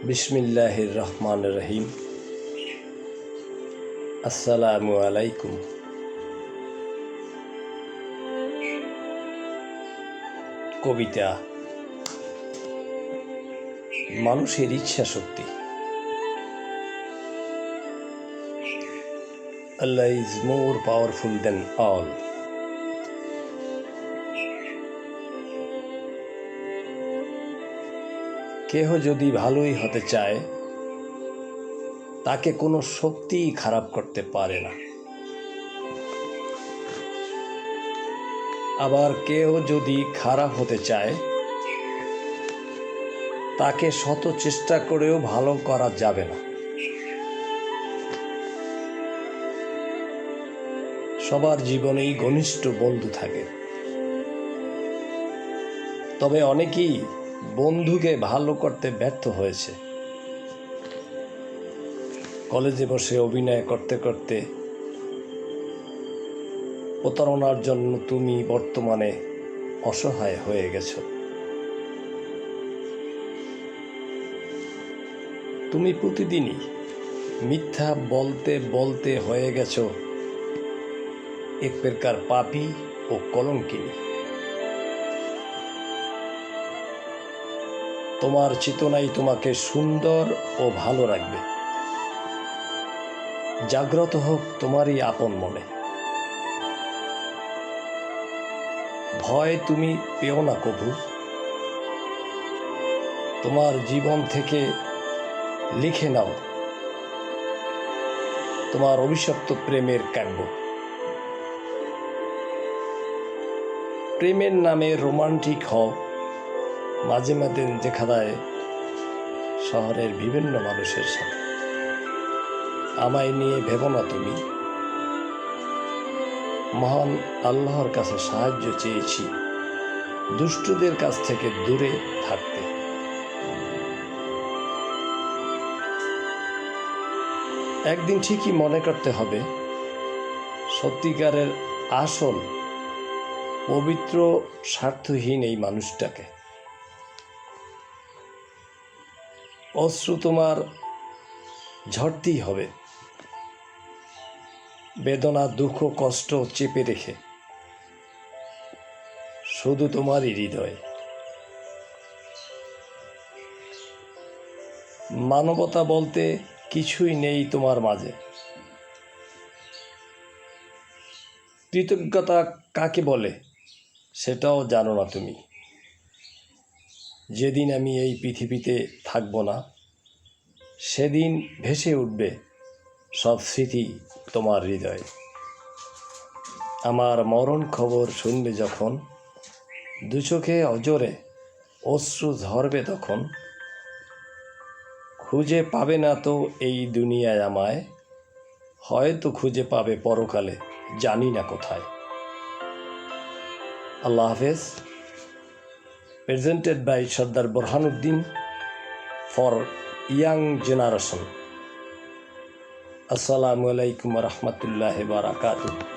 বিসমিল্লাহির রহমানির রহিম। আসসালামু আলাইকুম। কবিতা। মানুষের ইচ্ছা শক্তি। Allah is more powerful than all. কেহ যদি ভালোই হতে চায়, তাকে কোনো শক্তিই খারাপ করতে পারে না। আবার কেহ যদি খারাপ হতে চায়, তাকে শত চেষ্টা করেও ভালো করা যাবে না। সবার জীবনেই ঘনিষ্ঠ বন্ধু থাকে, তবে অনেকেই বন্ধুকে ভালো করতে ব্যর্থ হয়েছে। কলেজে বসে অভিনয় করতে করতে প্রতারণার জন্য তুমি বর্তমানে অসহায় হয়ে গেছো। তুমি প্রতিদিনই মিথ্যা বলতে বলতে হয়ে গেছো এক প্রকার পাপী ও কলঙ্কিনী। তোমার চেতনাই তোমাকে সুন্দর ও ভালো রাখবে। জাগ্রত হোক তোমারই আপন মনে। ভয় তুমি পেও না কভু। তোমার জীবন থেকে লিখে নাও তোমার অভিশপ্ত প্রেমের কাব্য। প্রেমের নামে রোমান্টিক হও, মাঝে মাঝে দেখা দেয় শহরের বিভিন্ন মানুষের সাথে। আমায় নিয়ে ভেবো না তুমি। মহান আল্লাহর কাছে সাহায্য চেয়েছি দুষ্টদের কাছ থেকে দূরে থাকতে। একদিন ঠিকই মনে করতে হবে সত্যিকারের আসল পবিত্র স্বার্থহীন এই মানুষটাকে। অশ্রু তোমার ঝরতেই হবে, বেদনা দুঃখ কষ্ট চেপে রেখে, শুধু তোমারই হৃদয়। মানবতা বলতে কিছুই নেই তোমার মাঝে। কৃতজ্ঞতা কাকে বলে সেটাও জানো না তুমি। যেদিন আমি এই পৃথিবীতে থাকবো না, সেদিন ভেসে উঠবে সব স্মৃতি তোমার হৃদয়ে। আমার মরণ খবর শুনবে যখন, দু চোখে অজরে অশ্রু ঝরবে তখন, খুঁজে পাবে না তো এই দুনিয়ায় আমায়, হয়তো খুঁজে পাবে পরকালে জানি না কোথায়। আল্লাহ হাফেজ। Presented by Sardar Burhanuddin for young generation. আসসালামু আলাইকুম ওয়া রাহমাতুল্লাহি ওয়া বারাকাতুহু।